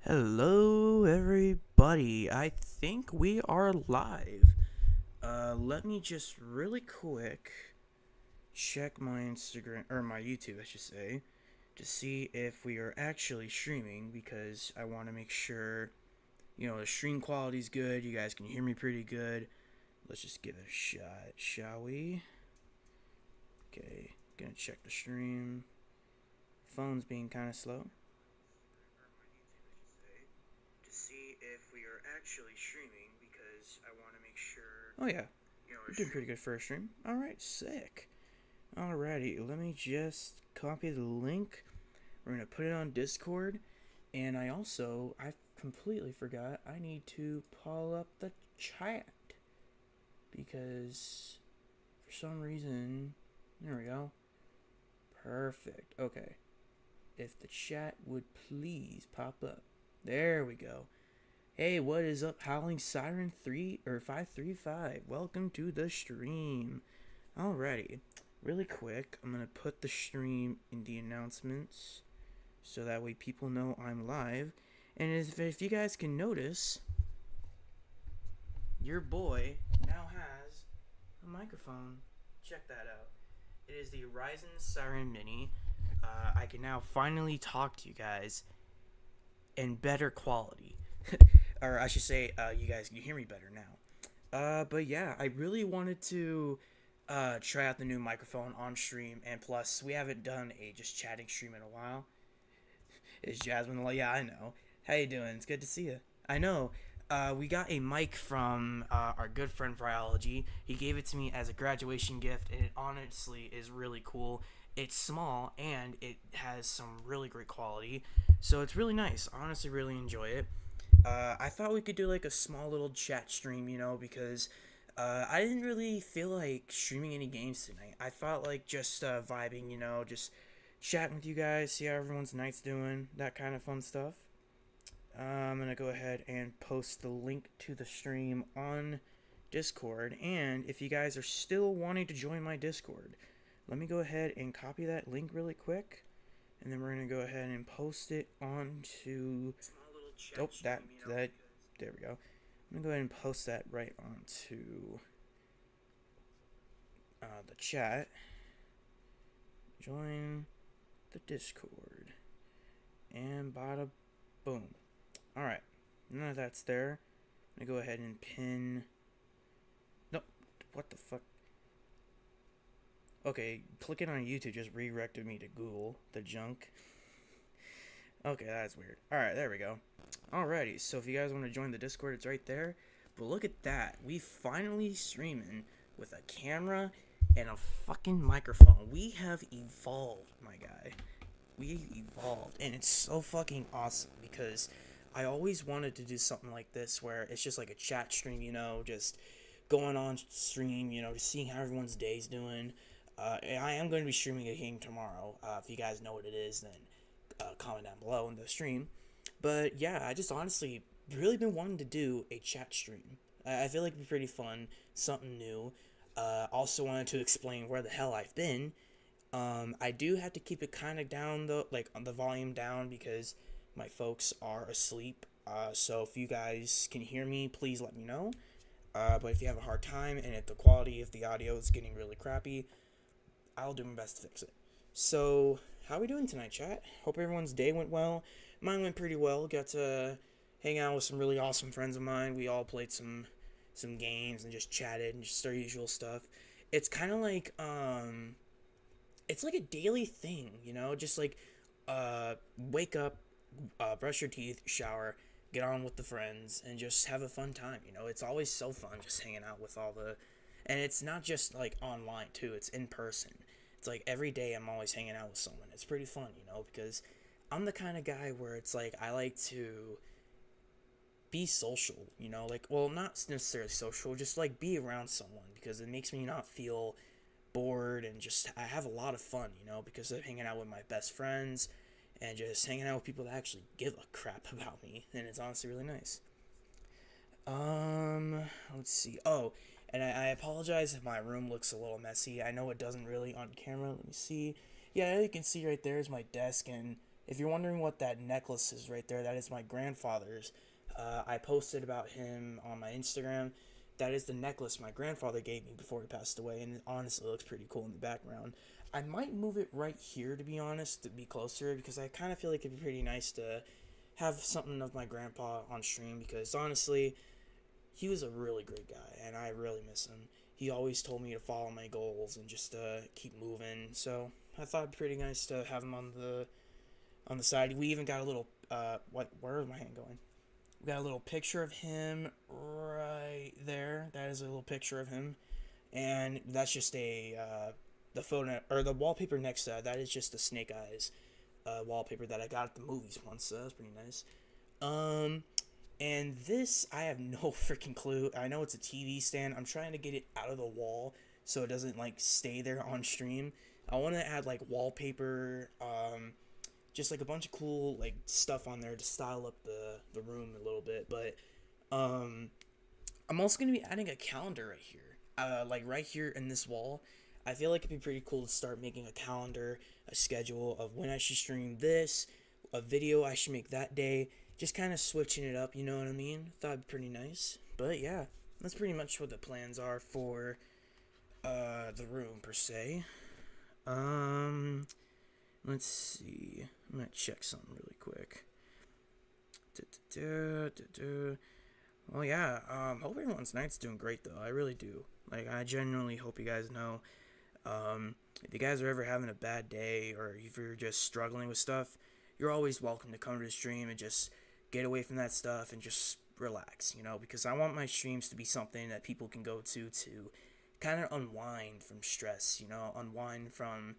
Hello, everybody. I think we are live. Let me just really quick check my Instagram, or my YouTube, I should say, to see if we are actually streaming because I want to make sure, the stream quality is good. You guys can hear me pretty good. Let's just give it a shot, shall we? Okay, gonna check the stream. Phone's being kind of slow. To see if we are actually streaming because I want to make sure. Oh yeah, we're doing pretty good for a stream. All right, sick. Alrighty, let me just copy the link. We're gonna put it on Discord, and I completely forgot I need to pull up the chat because for some reason, there we go. Perfect. Okay, if the chat would please pop up. There we go. Hey, what is up, Howling Siren 3 or 535? Welcome to the stream. Alrighty, really quick, I'm gonna put the stream in the announcements so that way people know I'm live. And if you guys can notice, your boy now has a microphone. Check that out. It is the Ryzen Siren Mini. I can now finally talk to you guys in better quality. Or I should say, you guys can hear me better now. But yeah, I really wanted to try out the new microphone on stream, and plus, we haven't done a just chatting stream in a while. Is Jasmine? Yeah, I know. How you doing? It's good to see you. I know. We got a mic from our good friend Biology. He gave it to me as a graduation gift, and it honestly is really cool. It's small and it has some really great quality, so it's really nice. I honestly really enjoy it. I thought we could do like a small little chat stream, because I didn't really feel like streaming any games tonight. I felt like just vibing, just chatting with you guys, see how everyone's night's doing, that kind of fun stuff. I'm gonna go ahead and post the link to the stream on Discord, and if you guys are still wanting to join my Discord, let me go ahead and copy that link really quick, and then we're gonna go ahead and post it onto. Oh, that. There we go. I'm gonna go ahead and post that right onto the chat. Join the Discord, and bada boom. All right, none of that's there. I'm gonna go ahead and pin. No, what the fuck? Okay, clicking on YouTube just redirected me to Google, the junk. Okay, that's weird. Alright, there we go. Alrighty, so if you guys want to join the Discord, it's right there. But look at that. We finally streaming with a camera and a fucking microphone. We have evolved, my guy. We evolved. And it's so fucking awesome because I always wanted to do something like this where it's just like a chat stream, just going on stream, just seeing how everyone's day's doing. I am going to be streaming a game tomorrow. If you guys know what it is, then comment down below in the stream. But yeah, I just honestly really been wanting to do a chat stream. I feel like it'd be pretty fun, something new. Also wanted to explain where the hell I've been. I do have to keep it kind of down though, like on the volume down because my folks are asleep. So if you guys can hear me, please let me know. But if you have a hard time and if the quality of the audio is getting really crappy, I'll do my best to fix it. So, how are we doing tonight, chat? Hope everyone's day went well. Mine went pretty well. Got to hang out with some really awesome friends of mine. We all played some games and just chatted and just our usual stuff. It's kind of like it's like a daily thing, just like wake up, brush your teeth, shower, get on with the friends, and just have a fun time. It's always so fun just hanging out with all the, and it's not just like online too. It's in person. It's like every day I'm always hanging out with someone. It's pretty fun, because I'm the kind of guy where it's like I like to be social, like, well, not necessarily social, just like be around someone because it makes me not feel bored and just I have a lot of fun, because of hanging out with my best friends and just hanging out with people that actually give a crap about me, and it's honestly really nice. Let's see. Oh, and I apologize if my room looks a little messy. I know it doesn't really on camera. Let me see. Yeah, you can see right there is my desk and if you're wondering what that necklace is right there, that is my grandfather's. I posted about him on my Instagram. That is the necklace my grandfather gave me before he passed away, and it honestly looks pretty cool in the background. I might move it right here, to be honest, to be closer, because I kind of feel like it'd be pretty nice to have something of my grandpa on stream, because honestly, he was a really great guy, and I really miss him. He always told me to follow my goals and just keep moving. So I thought it'd be pretty nice to have him on the side. We even got a little where is my hand going? We got a little picture of him right there. That is a little picture of him, and that's just a the photo or the wallpaper next to that. That is just the Snake Eyes wallpaper that I got at the movies once. So that was pretty nice. Um, and this, I have no freaking clue. I know it's a TV stand. I'm trying to get it out of the wall so it doesn't like stay there on stream. I want to add like wallpaper, just like a bunch of cool like stuff on there to style up the room a little bit. But um, I'm also gonna be adding a calendar right here, like right here in this wall. I feel like it'd be pretty cool to start making a calendar, a schedule of when I should stream this, a video I should make that day, just kind of switching it up, you know what I mean? Thought it'd be pretty nice. But yeah, that's pretty much what the plans are for the room per se. Um, let's see. I'm gonna check something really quick. Well, yeah. Hope everyone's night's doing great though. I really do. Like, I genuinely hope you guys know. If you guys are ever having a bad day or if you're just struggling with stuff, you're always welcome to come to the stream and just get away from that stuff and just relax, you know, because I want my streams to be something that people can go to kind of unwind from stress, you know, unwind from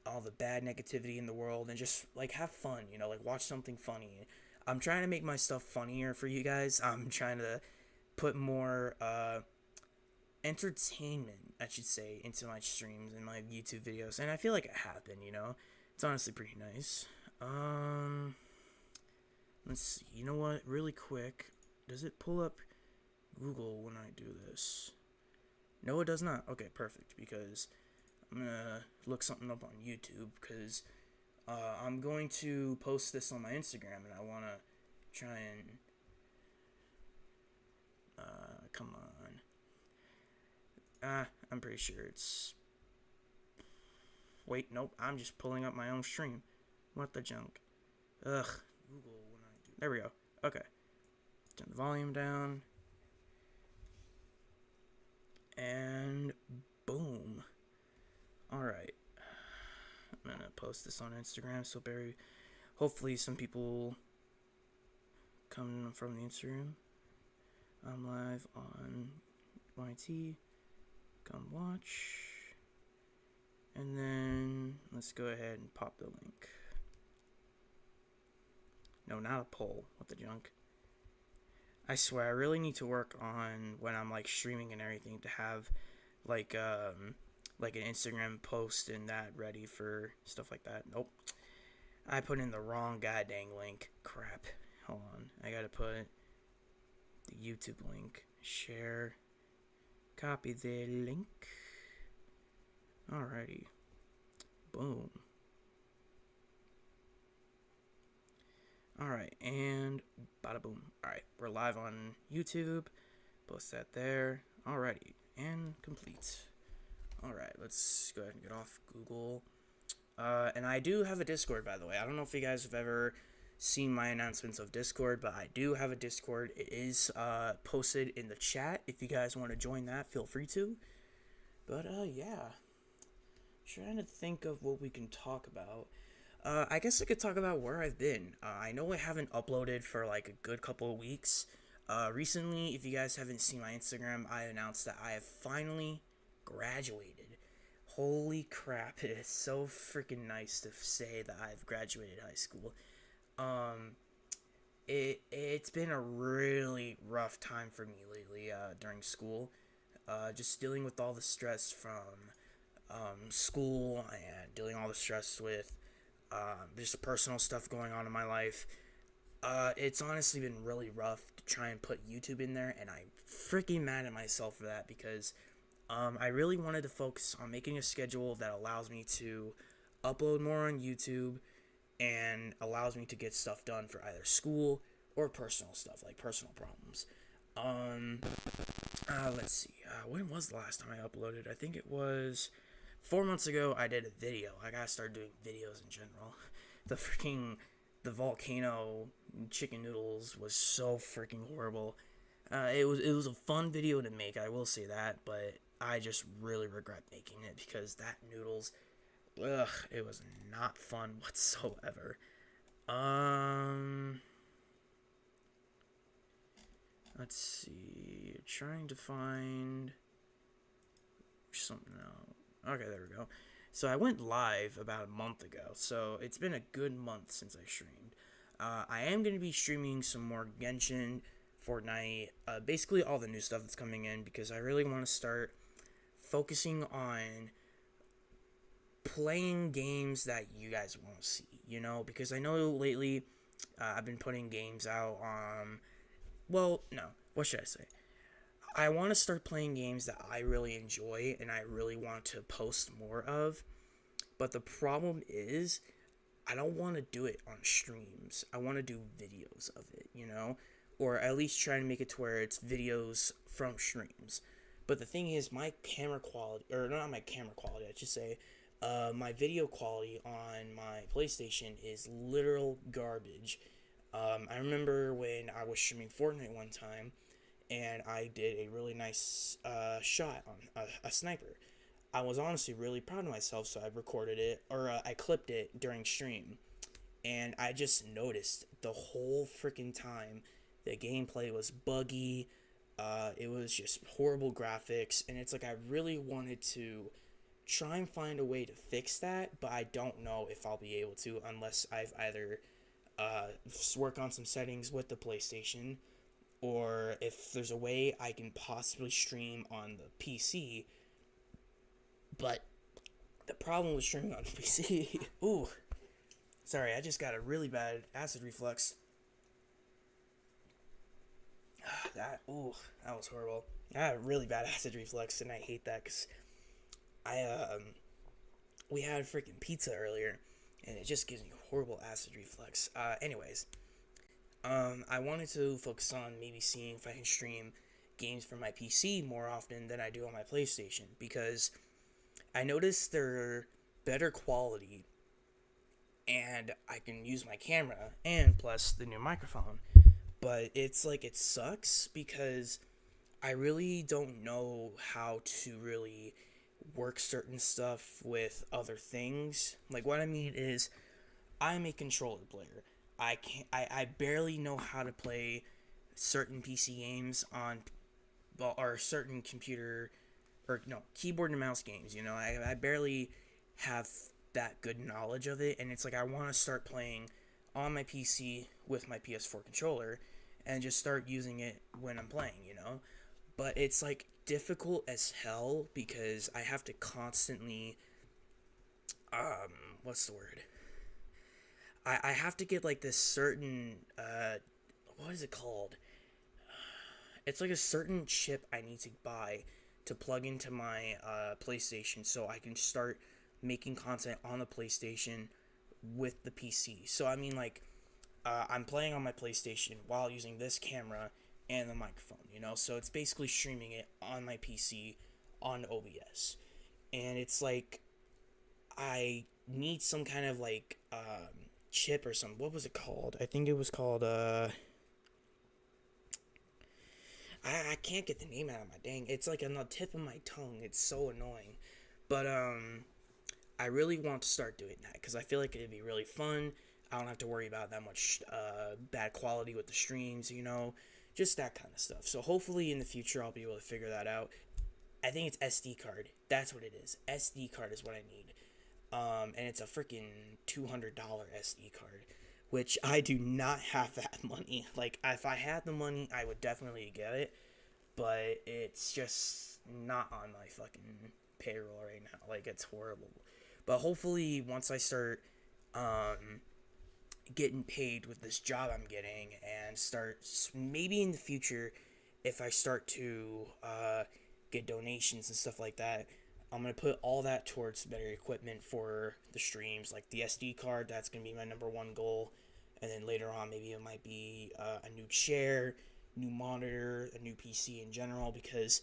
all the bad negativity in the world and just like have fun, you know, like watch something funny. I'm trying to make my stuff funnier for you guys. I'm trying to put more entertainment, I should say, into my streams and my YouTube videos, and I feel like I have been, you know. It's honestly pretty nice. Let's see. You know what? Really quick, does it pull up Google when I do this? No, it does not. Okay, perfect, because I'm gonna look something up on YouTube, because I'm going to post this on my Instagram, and I want to try and come on. I'm pretty sure it's... Wait, nope, I'm just pulling up my own stream. What the junk? Ugh. Google when I do... There we go. Okay. Turn the volume down. And boom. Alright. I'm gonna post this on Instagram, so hopefully some people come from the Instagram. I'm live on YT. Come watch. And then let's go ahead and pop the link. No, not a poll. What the junk? I swear, I really need to work on when I'm like streaming and everything to have like an Instagram post and that ready for stuff like that. Nope. I put in the wrong goddamn link. Crap. Hold on. I gotta put the YouTube link. Share. Copy the link. Alrighty. Boom. Alright, and bada boom. Alright, we're live on YouTube. Post that there. Alrighty, and complete. Alright, let's go ahead and get off Google. And I do have a Discord, by the way. I don't know if you guys have ever seen my announcements of Discord, but I do have a Discord. It is posted in the chat. If you guys want to join that, feel free to. But yeah, trying to think of what we can talk about. I guess I could talk about where I've been. I know I haven't uploaded for like a good couple of weeks. Recently, if you guys haven't seen my Instagram, I announced that I have finally graduated. Holy crap, it is so freaking nice to say that I've graduated high school. It's been a really rough time for me lately during school. Just dealing with all the stress from school and dealing all the stress with just personal stuff going on in my life. It's honestly been really rough to try and put YouTube in there, and I'm freaking mad at myself for that because I really wanted to focus on making a schedule that allows me to upload more on YouTube and allows me to get stuff done for either school or personal stuff, like personal problems. Um, let's see. When was the last time I uploaded? I think it was 4 months ago. I did a video. I gotta start doing videos in general. The volcano chicken noodles was so freaking horrible. It was a fun video to make. I will say that, but I just really regret making it because that noodles, ugh, it was not fun whatsoever. Um, let's see. Trying to find something out. Okay, there we go. So I went live about a month ago, so it's been a good month since I streamed. I am going to be streaming some more Genshin, Fortnite, basically all the new stuff that's coming in, because I really want to start focusing on playing games that you guys want to see, because I know lately I've been putting games out on, well, no, what should I say? I want to start playing games that I really enjoy and I really want to post more of. But the problem is, I don't want to do it on streams. I want to do videos of it, or at least try to make it to where it's videos from streams. But the thing is, my camera quality, or not my camera quality, I should say, my video quality on my PlayStation is literal garbage. I remember when I was streaming Fortnite one time, and I did a really nice shot on a sniper. I was honestly really proud of myself, so I recorded it, or I clipped it during stream. And I just noticed the whole freaking time the gameplay was buggy. It was just horrible graphics, and it's like I really wanted to try and find a way to fix that, but I don't know if I'll be able to unless I've either work on some settings with the PlayStation, or if there's a way I can possibly stream on the PC. But the problem with streaming on PC, ooh, sorry, I just got a really bad acid reflux. That was horrible. I had a really bad acid reflux, and I hate that because we had freaking pizza earlier, and it just gives me horrible acid reflux. Anyways, I wanted to focus on maybe seeing if I can stream games from my PC more often than I do on my PlayStation, because I noticed they're better quality, and I can use my camera, and plus the new microphone. But it's like, it sucks because I really don't know how to really work certain stuff with other things. Like, what I mean is, I'm a controller player. I barely know how to play certain PC games on, well, or certain computer, or no, keyboard and mouse games, I barely have that good knowledge of it, and it's like I want to start playing on my PC with my PS4 controller and just start using it when I'm playing, but it's like difficult as hell because I have to constantly, what's the word? I have to get like this certain, what is it called? It's like a certain chip I need to buy to plug into my PlayStation so I can start making content on the PlayStation with the PC. So I mean, like, I'm playing on my PlayStation while using this camera and the microphone, so it's basically streaming it on my PC on OBS. And it's like, I need some kind of like chip or something. What was it called? I think it was called I can't get the name out of my dang. It's like on the tip of my tongue. It's so annoying. But I really want to start doing that because I feel like it'd be really fun. I don't have to worry about that much bad quality with the streams, just that kind of stuff. So hopefully in the future I'll be able to figure that out. I think it's SD card. That's what it is. SD card is what I need. And it's a freaking $200 SD card, which I do not have that money. Like, if I had the money, I would definitely get it, but it's just not on my fucking payroll right now. Like, it's horrible. But hopefully, once I start getting paid with this job I'm getting, and start, maybe in the future, if I start to get donations and stuff like that, I'm going to put all that towards better equipment for the streams, like the SD card. That's going to be my number one goal. And then later on, maybe it might be a new chair, new monitor, a new PC in general, because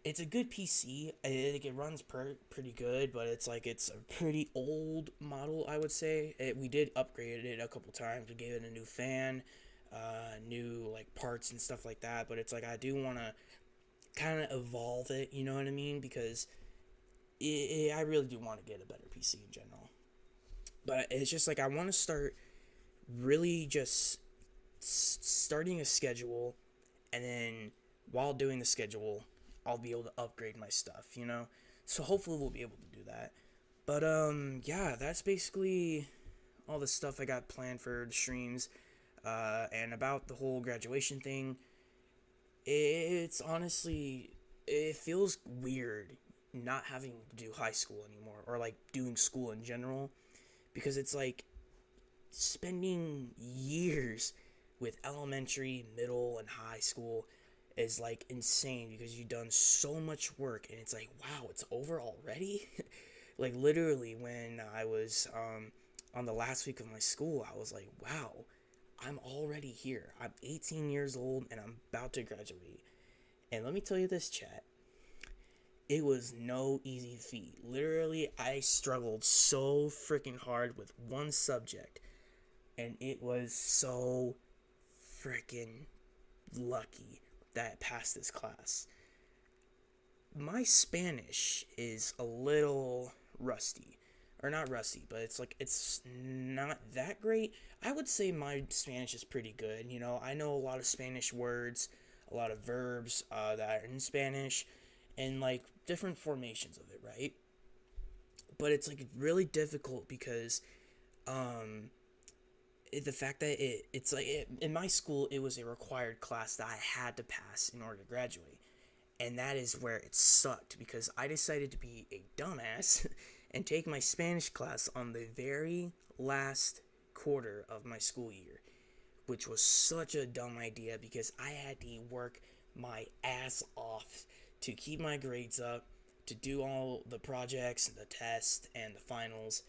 it's a good PC. It runs pretty good, but it's a pretty old model, I would say. We did upgrade it a couple times. We gave it a new fan, new like parts and stuff like that. But it's like I do want to kind of evolve it. You know what I mean? Because I really do want to get a better PC in general. But it's just like I want to start really just starting a schedule, and then while doing the schedule, I'll be able to upgrade my stuff, you know? So hopefully we'll be able to do that. But yeah, that's basically all the stuff I got planned for the streams. And about the whole graduation thing, it's honestly, it feels weird not having to do high school anymore, or like doing school in general, because it's like spending years with elementary, middle, and high school is like insane, because you've done so much work, and it's like, wow, it's over already. Like literally when I was on the last week of my school, I was like, wow, I'm already here. I'm 18 years old and I'm about to graduate. And let me tell you this, chat, it was no easy feat. Literally, I struggled so freaking hard with one subject, and it was so freaking lucky that I passed this class. My Spanish is a little rusty. Or not rusty, but it's not that great. I would say my Spanish is pretty good. You know, I know a lot of Spanish words, a lot of verbs that are in Spanish, and like different formations of it, right? But it's like really difficult because the fact that in my school, it was a required class that I had to pass in order to graduate. And that is where it sucked, because I decided to be a dumbass and take my Spanish class on the very last quarter of my school year, which was such a dumb idea, because I had to work my ass off to keep my grades up, to do all the projects and the tests and the finals.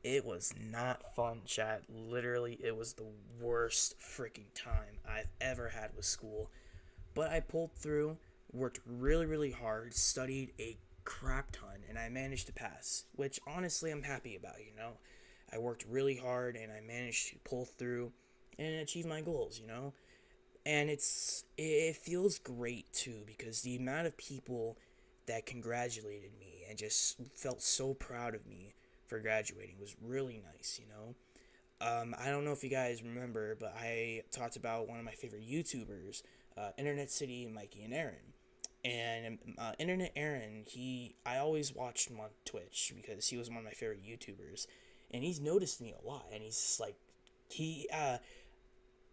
It was not fun, chat. Literally, it was the worst freaking time I've ever had with school. But I pulled through, worked really, really hard, studied a crap ton, and I managed to pass, which honestly I'm happy about, you know? I worked really hard and I managed to pull through and achieve my goals, you know? And it feels great too, because the amount of people that congratulated me and just felt so proud of me for graduating was really nice, you know? I don't know if you guys remember, but I talked about one of my favorite YouTubers, Internet City, Mikey, and Aaron. And Internet Aaron, I always watched him on Twitch because he was one of my favorite YouTubers, and he's noticed me a lot. And he's like,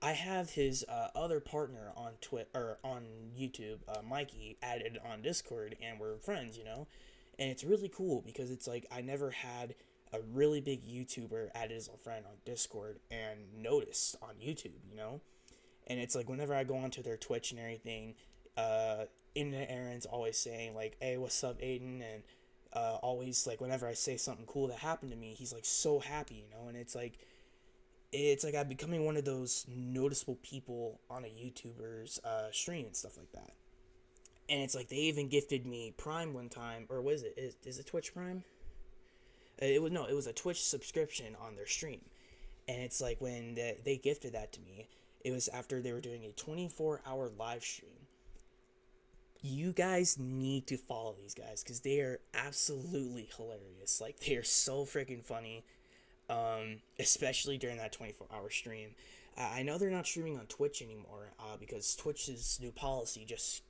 I have his other partner on or on YouTube, Mikey, added on Discord, and we're friends, you know. And it's really cool because it's like I never had a really big YouTuber added as a friend on Discord and noticed on YouTube, you know. And it's like whenever I go onto their Twitch and everything, Internet Aaron's always saying like, "Hey, what's up, Aiden?" And always like whenever I say something cool that happened to me, he's like so happy, you know. And it's like I'm becoming one of those noticeable people on a YouTuber's stream and stuff like that. And it's like they even gifted me Prime one time, or was it? Is it Twitch Prime? It was a Twitch subscription on their stream. And it's like when they gifted that to me, it was after they were doing a 24-hour live stream. You guys need to follow these guys because they are absolutely hilarious. Like, they are so freaking funny, especially during that 24-hour stream. I know they're not streaming on Twitch anymore because Twitch's new policy just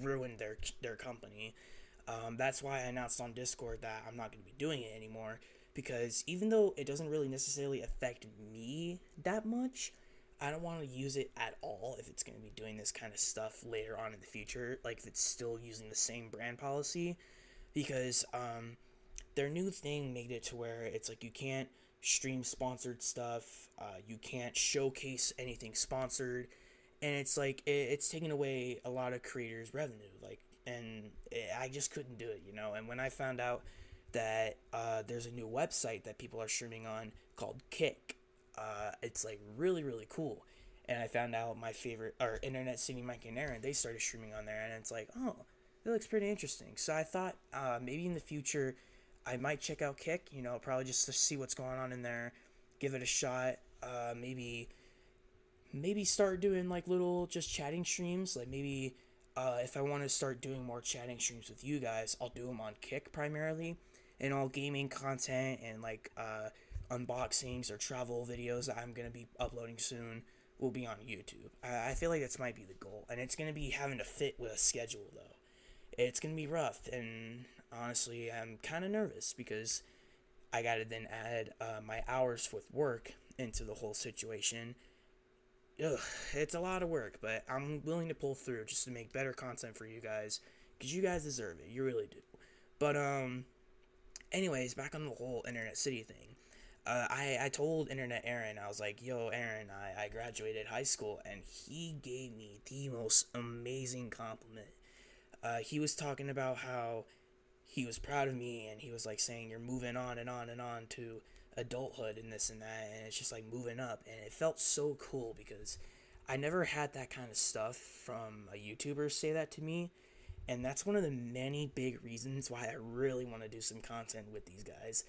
ruined their company. That's why I announced on Discord that I'm not going to be doing it anymore, because even though it doesn't really necessarily affect me that much, I don't want to use it at all if it's going to be doing this kind of stuff later on in the future, like if it's still using the same brand policy, because their new thing made it to where it's like you can't stream sponsored stuff, you can't showcase anything sponsored, and it's like it's taking away a lot of creators' revenue, like, and I just couldn't do it, you know. And when I found out that there's a new website that people are streaming on called Kick, it's like really really cool. And I found out my favorite or Internet City Mike and Aaron, they started streaming on there, and it's like, oh, it looks pretty interesting. So I thought maybe in the future I might check out Kick, you know, probably just to see what's going on in there, give it a shot. Maybe start doing like little just chatting streams. Like maybe if I want to start doing more chatting streams with you guys, I'll do them on Kick primarily, and all gaming content and like unboxings or travel videos that I'm gonna be uploading soon will be on YouTube. I feel like this might be the goal, and it's gonna be having to fit with a schedule though. It's gonna be rough, and honestly, I'm kind of nervous because I gotta then add my hours with work into the whole situation. Ugh, it's a lot of work, but I'm willing to pull through just to make better content for you guys, because you guys deserve it. You really do. But anyways, back on the whole Internet City thing. I told Internet Aaron, I was like, yo, Aaron, I graduated high school, and he gave me the most amazing compliment. He was talking about how he was proud of me, and he was like saying, you're moving on and on and on to adulthood and this and that, and it's just like moving up, and it felt so cool because I never had that kind of stuff from a YouTuber say that to me, and that's one of the many big reasons why I really want to do some content with these guys.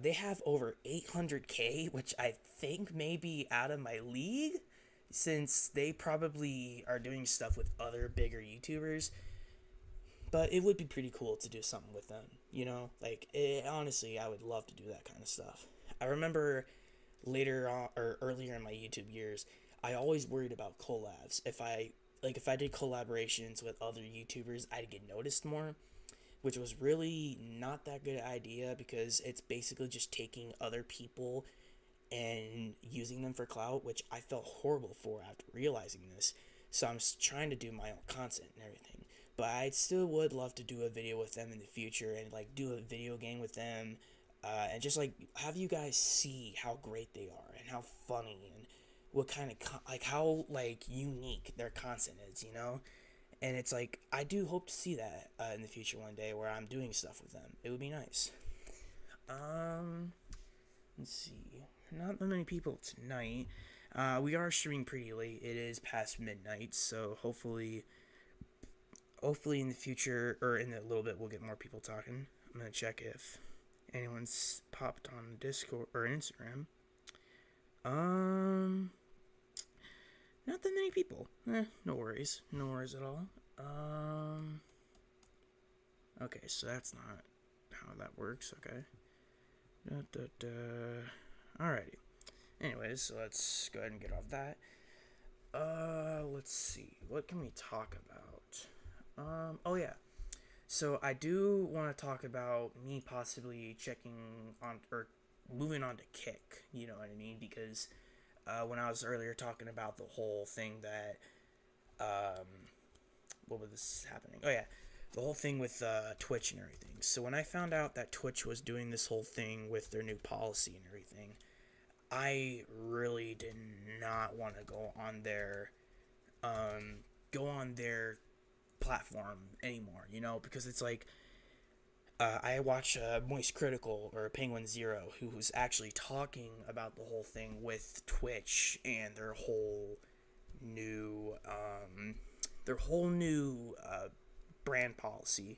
They have over 800K, which I think may be out of my league, since they probably are doing stuff with other bigger YouTubers. But it would be pretty cool to do something with them, you know? Like, honestly, I would love to do that kind of stuff. I remember later on, or earlier in my YouTube years, I always worried about collabs. If I did collaborations with other YouTubers, I'd get noticed more, which was really not that good idea because it's basically just taking other people and using them for clout, which I felt horrible for after realizing this. So I'm trying to do my own content and everything. But I still would love to do a video with them in the future and like do a video game with them, and just like have you guys see how great they are and how funny and what kind of like how like unique their content is, you know. And it's like I do hope to see that in the future one day where I'm doing stuff with them. It would be nice. Um, let's see. Not that many people tonight. We are streaming pretty late. It is past midnight, so hopefully in the future or in a little bit we'll get more people talking. I'm gonna check if anyone's popped on Discord or Instagram. Not that many people. No worries at all. Okay, so that's not how that works. Okay. Alrighty. Anyways, so let's go ahead and get off that. Let's see. What can we talk about? Oh yeah. So I do want to talk about me possibly checking on or moving on to Kick. You know what I mean? Because when I was earlier talking about the whole thing that what was this happening? Oh yeah, the whole thing with Twitch and everything. So when I found out that Twitch was doing this whole thing with their new policy and everything, I really did not want to go on their platform anymore, you know, because it's like I watched Moist Critical or Penguin Zero, who was actually talking about the whole thing with Twitch and their whole new brand policy.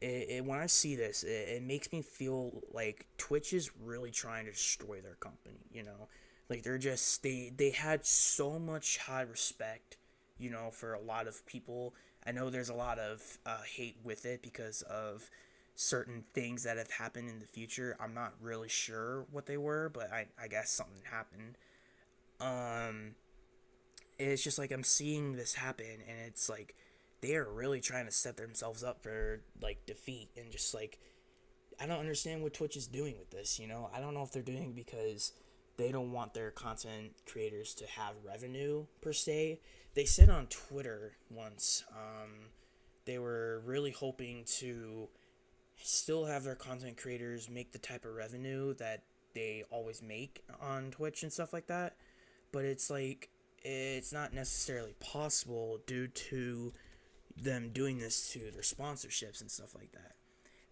When I see this, it makes me feel like Twitch is really trying to destroy their company. You know, like they had so much high respect, you know, for a lot of people. I know there's a lot of hate with it because of certain things that have happened in the future. I'm not really sure what they were, but I guess something happened. It's just like I'm seeing this happen, and it's like they are really trying to set themselves up for like defeat, and just like I don't understand what Twitch is doing with this, you know. I don't know if they're doing it because they don't want their content creators to have revenue per se. They said on Twitter once they were really hoping to still have their content creators make the type of revenue that they always make on Twitch and stuff like that, but it's like it's not necessarily possible due to, them doing this to their sponsorships and stuff like that.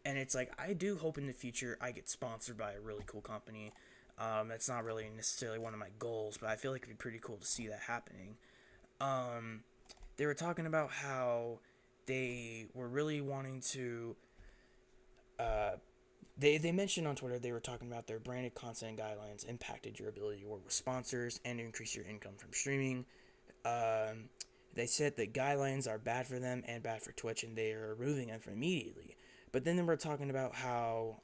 And it's like, I do hope in the future I get sponsored by a really cool company. That's not really necessarily one of my goals, but I feel like it'd be pretty cool to see that happening. Um, they were talking about how they were really wanting to. Uh, they mentioned on Twitter they were talking about their branded content guidelines impacted your ability to work with sponsors and increase your income from streaming. Um, they said that guidelines are bad for them and bad for Twitch, and they are removing them immediately. But then they were talking about how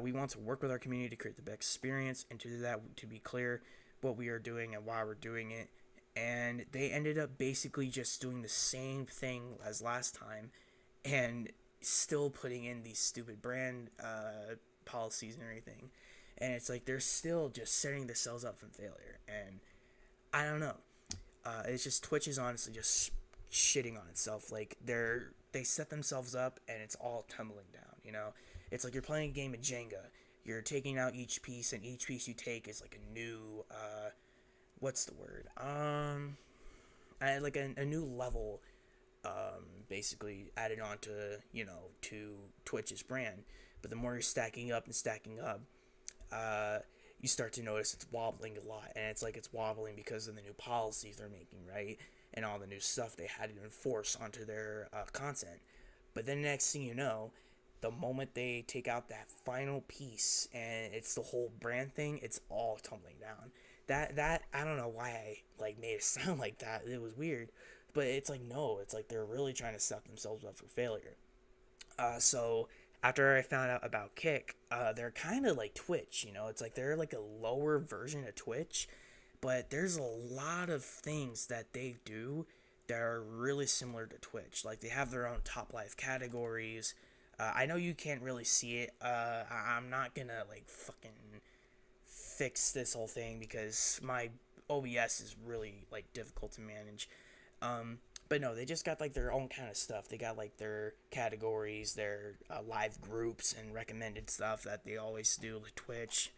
we want to work with our community to create the best experience, and to do that, to be clear what we are doing and why we're doing it. And they ended up basically just doing the same thing as last time, and still putting in these stupid brand policies and everything. And it's like they're still just setting themselves up for failure. And I don't know. It's just Twitch is honestly just shitting on itself. Like they set themselves up and it's all tumbling down. You know, it's like you're playing a game of Jenga. You're taking out each piece, and each piece you take is like a new what's the word? Like a new level, basically added on to to Twitch's brand. But the more you're stacking up and stacking up, you start to notice it's wobbling a lot, and it's like it's wobbling because of the new policies they're making, right? And all the new stuff they had to enforce onto their content. But then next thing you know, the moment they take out that final piece and it's the whole brand thing, it's all tumbling down. That I don't know why I like made it sound like that. It was weird, but it's like no, it's like they're really trying to set themselves up for failure. So after I found out about Kick, they're kind of like Twitch, you know. It's like they're like a lower version of Twitch, but there's a lot of things that they do that are really similar to Twitch. Like they have their own top life categories. I know you can't really see it. I'm not gonna like fucking fix this whole thing because my OBS is really like difficult to manage. But no, they just got like their own kind of stuff. They got like their categories, their live groups, and recommended stuff that they always do with Twitch.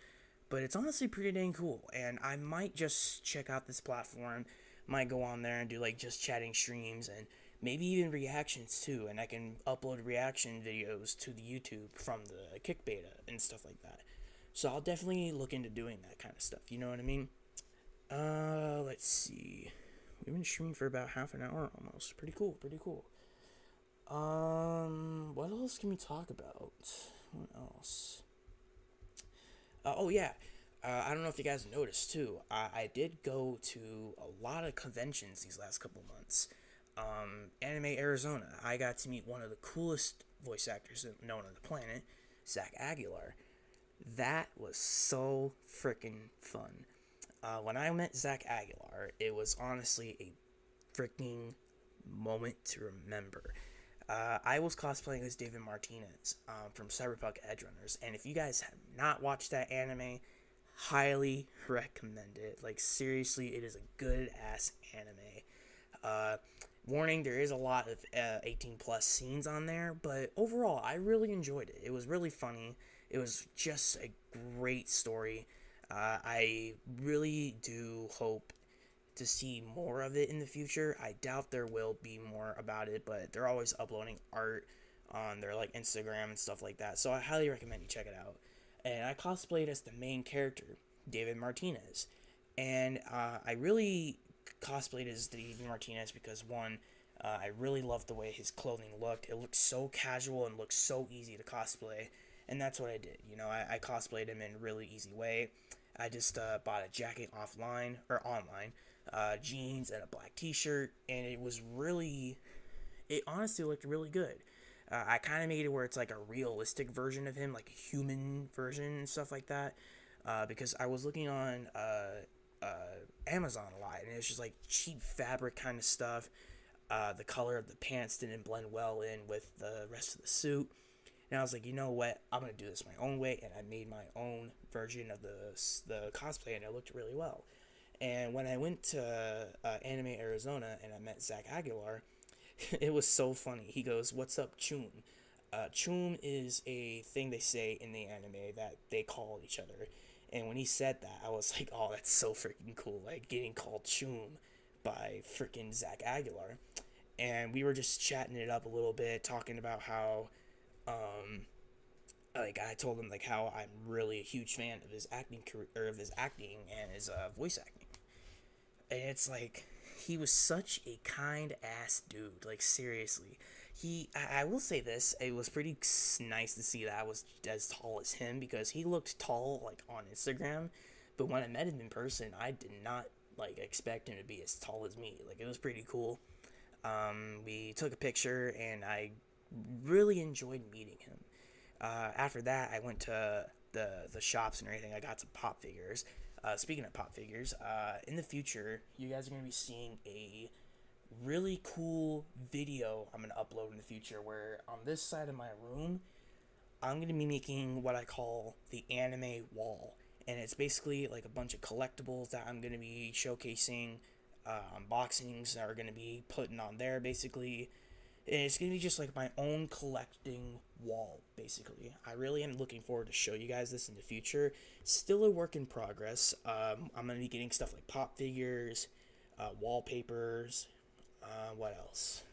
But it's honestly pretty dang cool, and I might just check out this platform. Might go on there and do like just chatting streams and maybe even reactions too. And I can upload reaction videos to the YouTube from the Kick beta and stuff like that. So I'll definitely look into doing that kind of stuff. You know what I mean? Let's see. We've been streaming for about half an hour almost. Pretty cool, pretty cool. What else can we talk about? What else? Oh yeah. I don't know if you guys noticed too. I did go to a lot of conventions these last couple months. Anime Arizona. I got to meet one of the coolest voice actors known on the planet, Zach Aguilar. That was so freaking fun. When I met Zach Aguilar, it was honestly a freaking moment to remember. I was cosplaying as David Martinez from Cyberpunk Edgerunners, and if you guys have not watched that anime, highly recommend it. Like, seriously, it is a good ass anime. Warning, there is a lot of 18 plus scenes on there, but overall, I really enjoyed it. It was really funny. It was just a great story. I really do hope to see more of it in the future. I doubt there will be more about it, but they're always uploading art on their like Instagram and stuff like that. So I highly recommend you check it out. And I cosplayed as the main character, David Martinez. And I really cosplayed as David Martinez because one, I really loved the way his clothing looked. It looked so casual and looked so easy to cosplay. And that's what I did. You know, I cosplayed him in a really easy way. I just bought a jacket offline or online, jeans and a black t-shirt, and it honestly looked really good. I kind of made it where it's like a realistic version of him, like a human version and stuff like that, because I was looking on Amazon a lot, and it's just like cheap fabric kind of stuff. The color of the pants didn't blend well in with the rest of the suit. And I was like, you know what? I'm going to do this my own way. And I made my own version of the cosplay, and it looked really well. And when I went to Anime Arizona and I met Zach Aguilar, it was so funny. He goes, "What's up, Choom?" Choom is a thing they say in the anime that they call each other. And when he said that, I was like, oh, that's so freaking cool. Like, getting called Choom by freaking Zach Aguilar. and we were just chatting it up a little bit, talking about how, um, like I told him like how I'm really a huge fan of his acting career, or of his acting and his voice acting, and it's like he was such a kind ass dude. Like seriously, I will say this: it was pretty nice to see that I was as tall as him because he looked tall like on Instagram, but when I met him in person, I did not like expect him to be as tall as me. Like it was pretty cool. We took a picture, and I really enjoyed meeting him. After that, I went to the shops and everything. I got some pop figures. Speaking of pop figures, in the future, you guys are gonna be seeing a really cool video I'm gonna upload in the future. Where on this side of my room, I'm gonna be making what I call the anime wall, and it's basically like a bunch of collectibles that I'm gonna be showcasing. Unboxings that are gonna be putting on there, basically. And it's gonna be just like my own collecting wall, basically. I really am looking forward to show you guys this in the future. Still a work in progress. I'm gonna be getting stuff like pop figures, wallpapers. What else?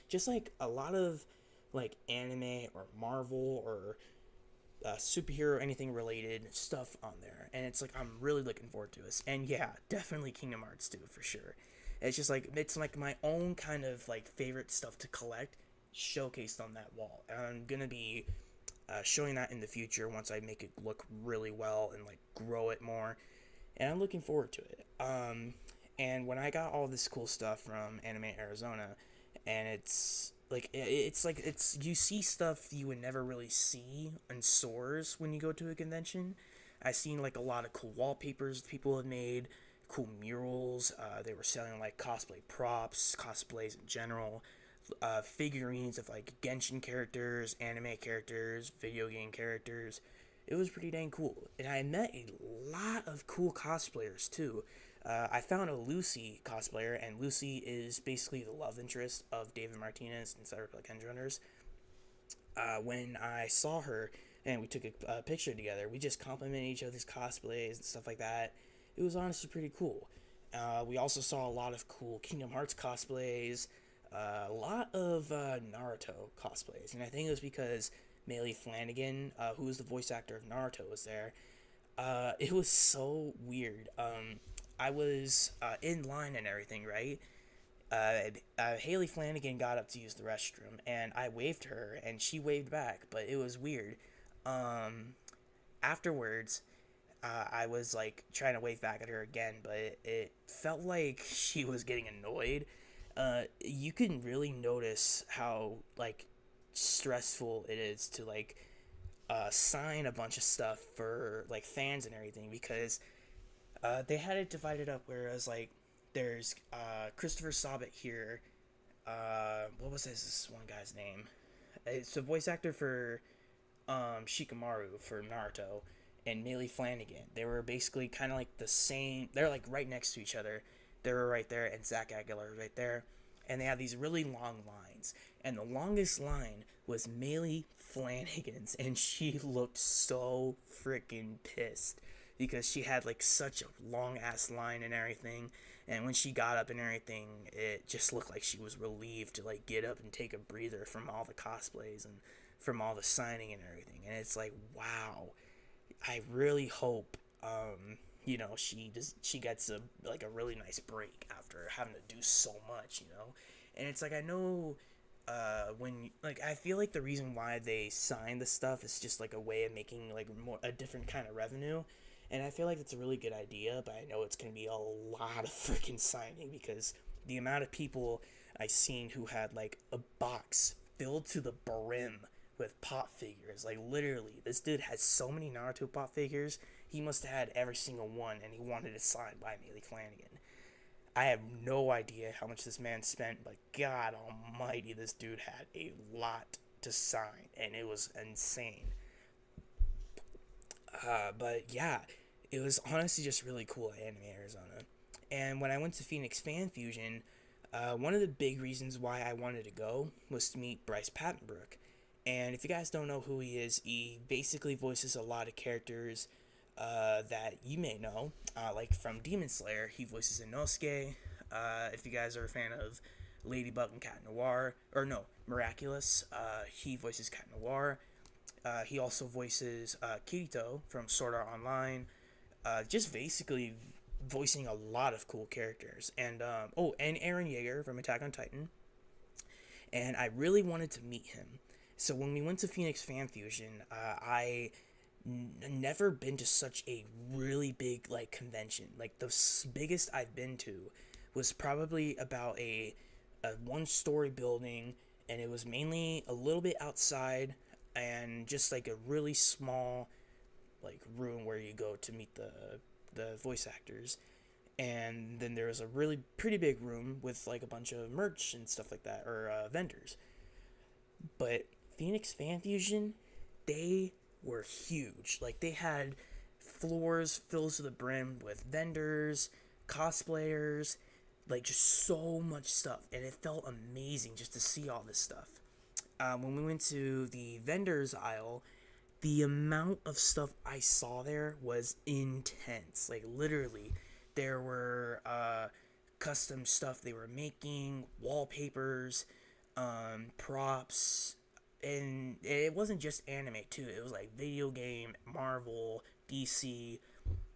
Just like a lot of like anime or Marvel or superhero, anything related stuff on there, and it's like I'm really looking forward to this. And yeah, definitely Kingdom Hearts 2 for sure. It's just like it's like my own kind of like favorite stuff to collect, showcased on that wall. And I'm gonna be showing that in the future once I make it look really well and like grow it more. And I'm looking forward to it. And when I got all this cool stuff from Anime Arizona, and it's like it's you see stuff you would never really see in stores when you go to a convention. I seen like a lot of cool wallpapers people have made, cool murals. They were selling like cosplay props, cosplays in general, figurines of like Genshin characters, anime characters, video game characters. It was pretty dang cool, and I met a lot of cool cosplayers too. I found a Lucy cosplayer, and Lucy is basically the love interest of David Martinez in Cyberpunk Edgerunners. When I saw her and we took a picture together, we just complimented each other's cosplays and stuff like that. It was honestly pretty cool. We also saw a lot of cool Kingdom Hearts cosplays, a lot of Naruto cosplays, and I think it was because Melee Flanagan, who was the voice actor of Naruto, was there. It was so weird. I was in line and everything, right? Haley Flanagan got up to use the restroom, and I waved her, and she waved back, but it was weird. Um, Afterwards, I was like trying to wave back at her again, but it felt like she was getting annoyed. You can really notice how like stressful it is to like sign a bunch of stuff for like fans and everything because they had it divided up. Whereas like there's Christopher Sabat here. What was this one guy's name? It's the voice actor for Shikamaru for Naruto, and Melee Flanagan. They were basically kind of like the same. They're like right next to each other. They were right there, and Zach Aguilar right there. And they had these really long lines. And the longest line was Melee Flanagan's, and she looked so freaking pissed because she had like such a long ass line and everything. And when she got up and everything, it just looked like she was relieved to like get up and take a breather from all the cosplays and from all the signing and everything. And it's like, wow, I really hope she gets a really nice break after having to do so much. And it's like I know when like I feel like the reason why they sign the stuff is just like a way of making like more a different kind of revenue. And I feel like it's a really good idea, but I know it's going to be a lot of freaking signing because the amount of people I've seen who had like a box filled to the brim with pop figures. Like literally, this dude has so many Naruto pop figures. He must have had every single one, and he wanted it signed by Melee Flanagan. I have no idea how much this man spent, but God Almighty, this dude had a lot to sign, and it was insane. But yeah, it was honestly just really cool at Anime Arizona. And when I went to Phoenix Fan Fusion, one of the big reasons why I wanted to go was to meet Bryce Papenbrook. And if you guys don't know who he is, he basically voices a lot of characters that you may know. Like from Demon Slayer, he voices Inosuke. If you guys are a fan of Ladybug and Cat Noir, or no, Miraculous. He voices Cat Noir. He also voices Kirito from Sword Art Online. Just basically voicing a lot of cool characters. And and Aaron Yeager from Attack on Titan. And I really wanted to meet him. So when we went to Phoenix Fan Fusion, never been to such a really big like convention. Like the biggest I've been to was probably about a one-story building, and it was mainly a little bit outside and just like a really small like room where you go to meet the voice actors. And then there was a really pretty big room with like a bunch of merch and stuff like that, or vendors. But Phoenix Fan Fusion, they were huge. Like they had floors filled to the brim with vendors, cosplayers, like just so much stuff, and it felt amazing just to see all this stuff. When we went to the vendors aisle, the amount of stuff I saw there was intense. Like literally, there were custom stuff they were making, wallpapers, props, and it wasn't just anime too. It was like video game, Marvel, DC,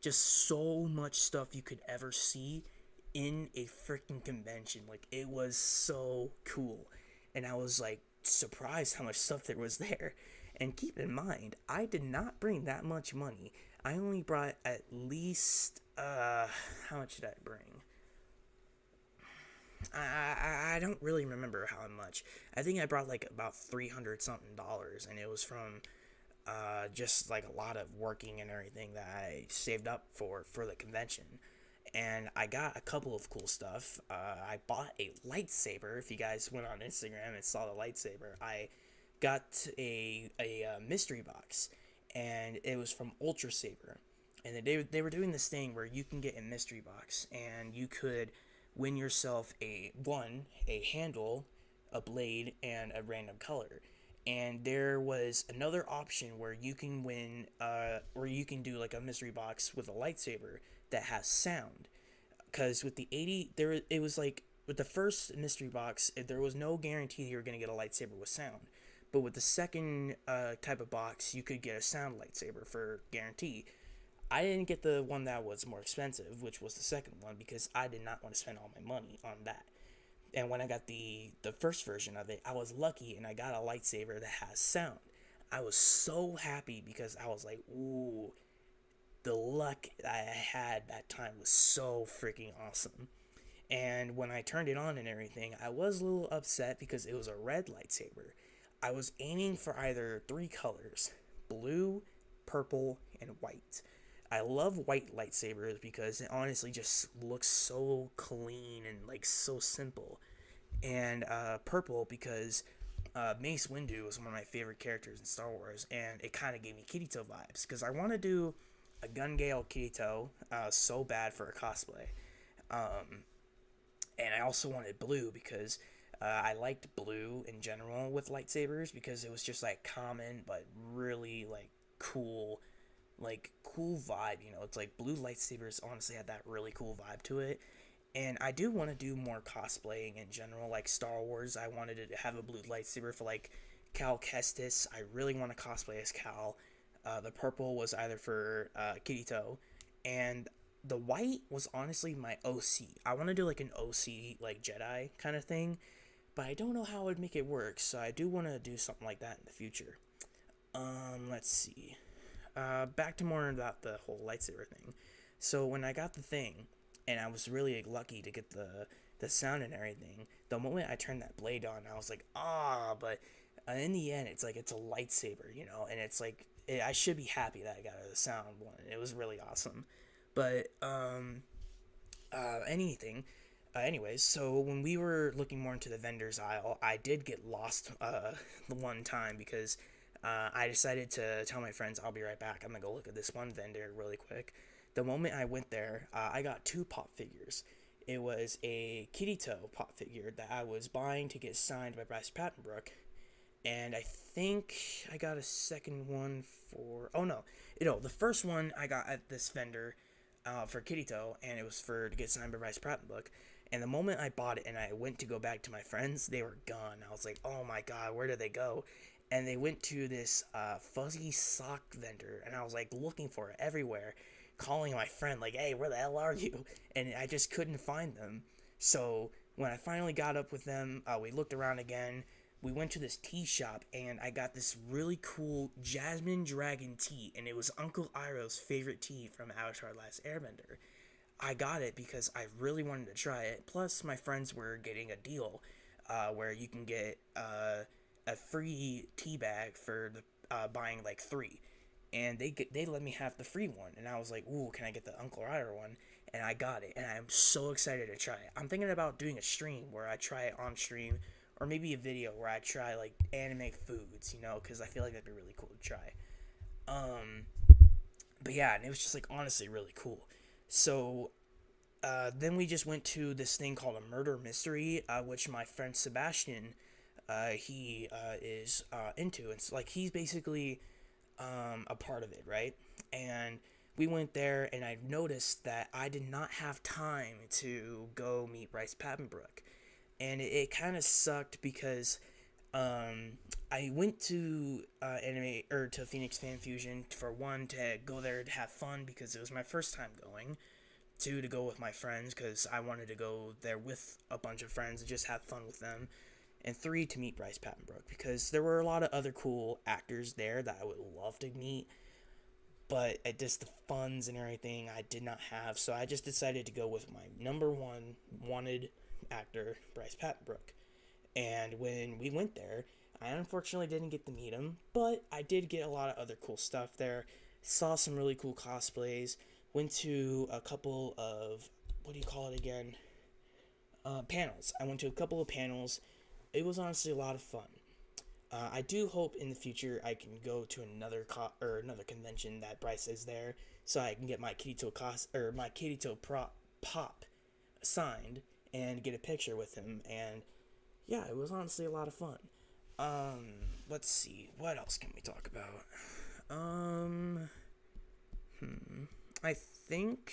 just so much stuff you could ever see in a freaking convention. Like it was so cool, and I was like surprised how much stuff there was there. And keep in mind, I did not bring that much money. I only brought at least how much did I bring? I don't really remember how much. I think I brought like about $300 something dollars, and it was from just like a lot of working and everything that I saved up for the convention. And I got a couple of cool stuff. I bought a lightsaber. If you guys went on Instagram and saw the lightsaber, I got a mystery box, and it was from Ultra Saber. And they were doing this thing where you can get a mystery box, and you could win yourself a handle, a blade, and a random color. And there was another option where you can win, where you can do like a mystery box with a lightsaber that has sound. Because with the 80, it was like with the first mystery box, there was no guarantee you were gonna get a lightsaber with sound. But with the second type of box, you could get a sound lightsaber for guarantee. I didn't get the one that was more expensive, which was the second one, because I did not want to spend all my money on that. And when I got the first version of it, I was lucky and I got a lightsaber that has sound. I was so happy because I was like, ooh, the luck I had that time was so freaking awesome. And when I turned it on and everything, I was a little upset because it was a red lightsaber. I was aiming for either three colors: blue, purple, and white. I love white lightsabers because it honestly just looks so clean and like so simple. And purple because Mace Windu was one of my favorite characters in Star Wars, and it kind of gave me Kirito vibes because I want to do a Gun Gale Kirito so bad for a cosplay. And I also wanted blue because I liked blue in general with lightsabers because it was just like common but really like cool vibe. It's like blue lightsabers honestly had that really cool vibe to it. And I do want to do more cosplaying in general, like Star Wars. I wanted to have a blue lightsaber for like Cal Kestis. I really want to cosplay as Cal. The purple was either for Kirito, and the white was honestly my OC. I want to do like an OC like Jedi kind of thing, but I don't know how I would make it work. So I do want to do something like that in the future. Let's see. Back to more about the whole lightsaber thing. So when I got the thing, and I was really lucky to get the sound and everything, the moment I turned that blade on, I was like, but in the end, it's like it's a lightsaber, and it's like I should be happy that I got the sound one. It was really awesome. But anything. Anyways, so when we were looking more into the vendors aisle, I did get lost the one time because I decided to tell my friends I'll be right back. I'm gonna go look at this one vendor really quick. The moment I went there, I got two pop figures. It was a Kirito pop figure that I was buying to get signed by Bryce Pattenbrook, and I think I got a second one for... Oh, no. The first one I got at this vendor for Kirito, and it was to get signed by Bryce Pattenbrook. And the moment I bought it and I went to go back to my friends, they were gone. I was like, oh my god, where did they go? And they went to this fuzzy sock vendor, and I was like looking for it everywhere, calling my friend like, hey, where the hell are you? And I just couldn't find them. So when I finally got up with them, we looked around again. We went to this tea shop, and I got this really cool Jasmine Dragon tea, and it was Uncle Iroh's favorite tea from Avatar: Last Airbender. I got it because I really wanted to try it. Plus, my friends were getting a deal where you can get a free tea bag for buying like 3, and they let me have the free one. And I was like, "Ooh, can I get the Uncle Ryder one?" And I got it, and I'm so excited to try it. I'm thinking about doing a stream where I try it on stream, or maybe a video where I try like anime foods, because I feel like that'd be really cool to try. Um, but yeah, and it was just like honestly really cool. So then we just went to this thing called a murder mystery, which my friend Sebastian, he is into. It's like he's basically a part of it, right? And we went there, and I noticed that I did not have time to go meet Bryce Papenbrook, and it kind of sucked because I went to anime or to Phoenix Fan Fusion for one to go there to have fun because it was my first time going. 2, to go with my friends because I wanted to go there with a bunch of friends and just have fun with them. And 3, to meet Bryce Papenbrook because there were a lot of other cool actors there that I would love to meet. But it just the funds and everything I did not have. So I just decided to go with my number 1 wanted actor, Bryce Papenbrook. And when we went there, I unfortunately didn't get to meet him. But I did get a lot of other cool stuff there. Saw some really cool cosplays. Went to a couple of, what do you call it again? Panels. I went to a couple of panels. It was honestly a lot of fun. I do hope in the future I can go to another another convention that Bryce is there, so I can get my my Kirito pop signed and get a picture with him. And yeah, it was honestly a lot of fun. Let's see, what else can we talk about? I think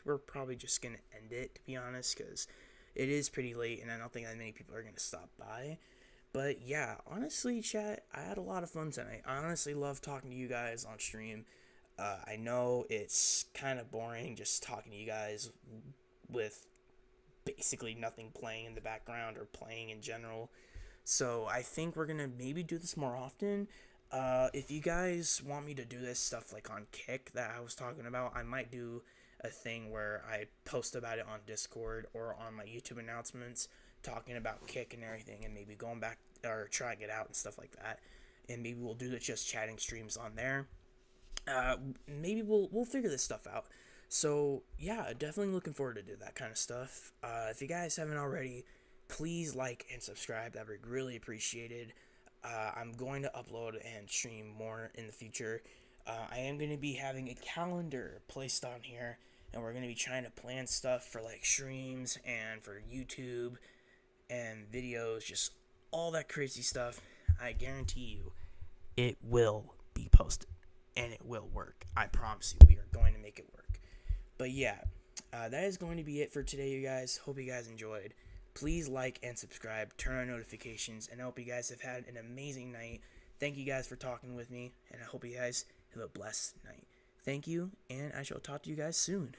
we're probably just gonna end it, to be honest, because it is pretty late, and I don't think that many people are gonna stop by. But yeah, honestly, chat, I had a lot of fun tonight. I honestly love talking to you guys on stream. I know it's kind of boring just talking to you guys with basically nothing playing in the background or playing in general. So I think we're gonna maybe do this more often. If you guys want me to do this stuff like on Kick that I was talking about, I might do a thing where I post about it on Discord or on my YouTube announcements, talking about Kick and everything, and maybe going back or trying it out and stuff like that. And maybe we'll do the just chatting streams on there. Maybe we'll figure this stuff out. So yeah, definitely looking forward to do that kind of stuff. If you guys haven't already, please like and subscribe. That would be really appreciated. I'm going to upload and stream more in the future. I am going to be having a calendar placed on here, and we're going to be trying to plan stuff for like streams and for YouTube and videos, just all that crazy stuff. I guarantee you it will be posted, and it will work. I promise you, we are going to make it work. But yeah, that is going to be it for today, you guys. Hope you guys enjoyed. Please like and subscribe, turn on notifications, and I hope you guys have had an amazing night. Thank you guys for talking with me, and I hope you guys have a blessed night. Thank you, and I shall talk to you guys soon.